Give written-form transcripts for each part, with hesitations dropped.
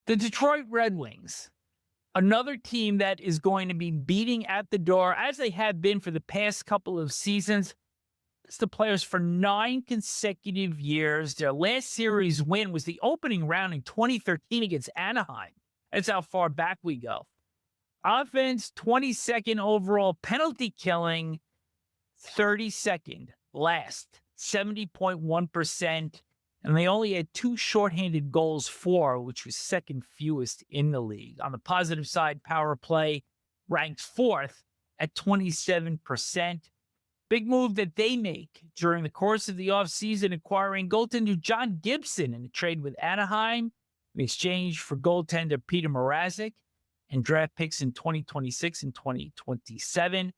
The Detroit Red Wings, another team that is going to be beating at the door, as they have been for the past couple of seasons. It's the players for 9 consecutive years. Their last series win was the opening round in 2013 against Anaheim. That's how far back we go. Offense, 22nd overall. Penalty killing, 32nd last, 70.1%. And they only had 2 shorthanded goals for, which was second fewest in the league. On the positive side, power play ranked 4th at 27%. Big move that they make during the course of the offseason, acquiring goaltender John Gibson in a trade with Anaheim in exchange for goaltender Peter Mrazek and draft picks in 2026 and 2027.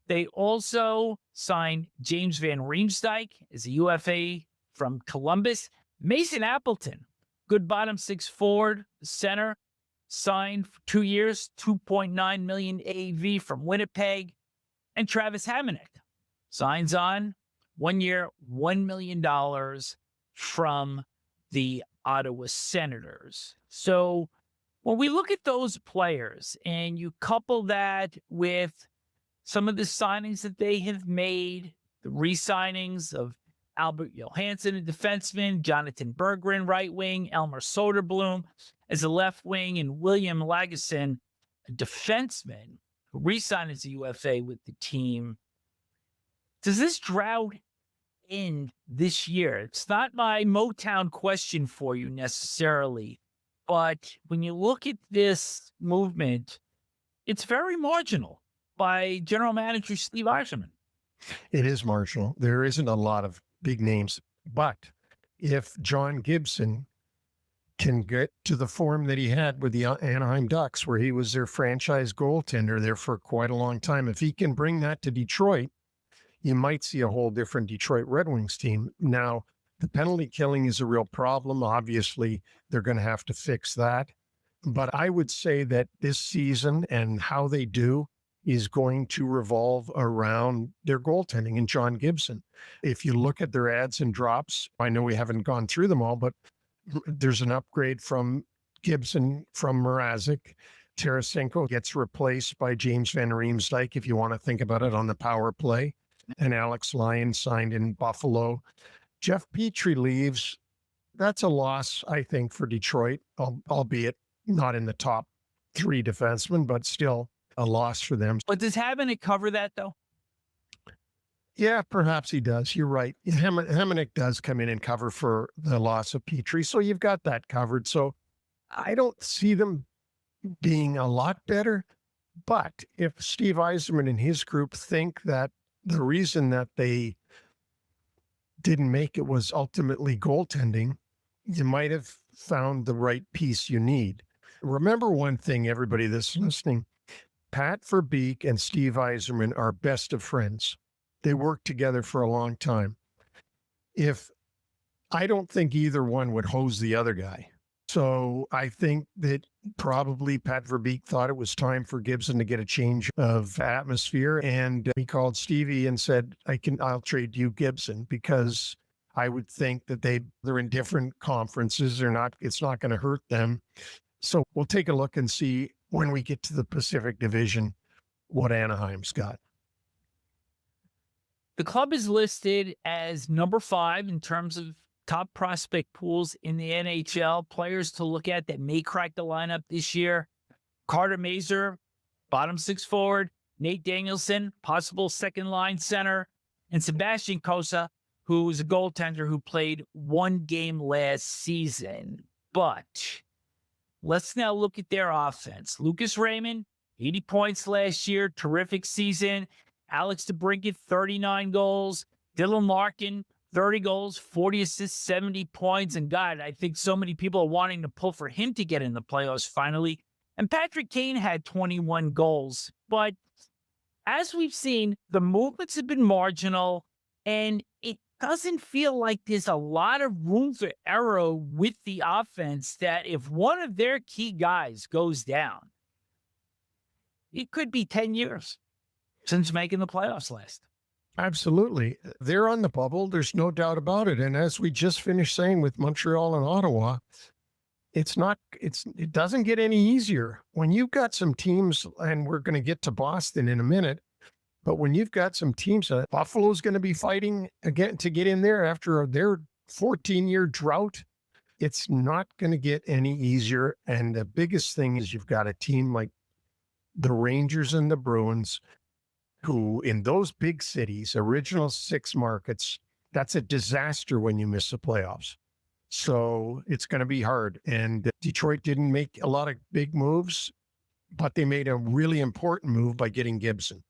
They also signed James Van Riemsdyk as a UFA from Columbus. Mason Appleton, good bottom 6 forward, center, signed for 2 years, $2.9 million AAV from Winnipeg. And Travis Hamonic signs on 1 year, $1 million from the Ottawa Senators. So when we look at those players and you couple that with some of the signings that they have made, the re-signings of Albert Johansson, a defenseman, Jonathan Berggren, right wing, Elmer Soderblom as a left wing, and William Lagesson, a defenseman who re-signed as a UFA with the team. Does this drought end this year? It's not my Motown question for you necessarily, but when you look at this movement, it's very marginal by General Manager Steve Yzerman. It is marginal. There isn't a lot of big names, but if John Gibson can get to the form that he had with the Anaheim Ducks, where he was their franchise goaltender there for quite a long time, if he can bring that to Detroit, you might see a whole different Detroit Red Wings team. Now, the penalty killing is a real problem. Obviously, they're going to have to fix that. But I would say that this season and how they do is going to revolve around their goaltending and John Gibson. If you look at their adds and drops, I know we haven't gone through them all, but there's an upgrade from Gibson from Mrazek. Tarasenko gets replaced by James Van Riemsdyk, if you want to think about it, on the power play. And Alex Lyon signed in Buffalo. Jeff Petrie leaves. That's a loss, I think, for Detroit, albeit not in the top 3 defensemen, but still a loss for them. But does Hamonic cover that, though? Yeah, perhaps he does. You're right. Hamonic does come in and cover for the loss of Petrie. So you've got that covered. So I don't see them being a lot better. But if Steve Yzerman and his group think that the reason that they didn't make it was ultimately goaltending, you might have found the right piece you need. Remember one thing, everybody that's listening. Pat Verbeek and Steve Yzerman are best of friends. They worked together for a long time. I don't think either one would hose the other guy. So I think that probably Pat Verbeek thought it was time for Gibson to get a change of atmosphere. And he called Stevie and said, I'll trade you Gibson, because I would think that they're in different conferences. It's not going to hurt them. So we'll take a look and see when we get to the Pacific Division what Anaheim's got. The club is listed as number 5 in terms of top prospect pools in the NHL. Players to look at that may crack the lineup this year: Carter Mazur, bottom 6 forward; Nate Danielson, possible second line center; and Sebastian Cossa, who is a goaltender who played 1 game last season. But let's now look at their offense. Lucas Raymond, 80 points last year, terrific season. Alex DeBrincat, 39 goals. Dylan Larkin, 30 goals, 40 assists, 70 points. And God, I think so many people are wanting to pull for him to get in the playoffs finally. And Patrick Kane had 21 goals. But as we've seen, the movements have been marginal, and it doesn't feel like there's a lot of room for error with the offense, that if one of their key guys goes down, it could be 10 years since making the playoffs last. Absolutely. They're on the bubble. There's no doubt about it. And as we just finished saying with Montreal and Ottawa, it doesn't get any easier when you've got some teams, and we're going to get to Boston in a minute. But when you've got some teams, Buffalo's going to be fighting again to get in there after their 14-year drought. It's not going to get any easier. And the biggest thing is you've got a team like the Rangers and the Bruins, who in those big cities, original 6 markets, that's a disaster when you miss the playoffs. So it's going to be hard. And Detroit didn't make a lot of big moves, but they made a really important move by getting Gibson.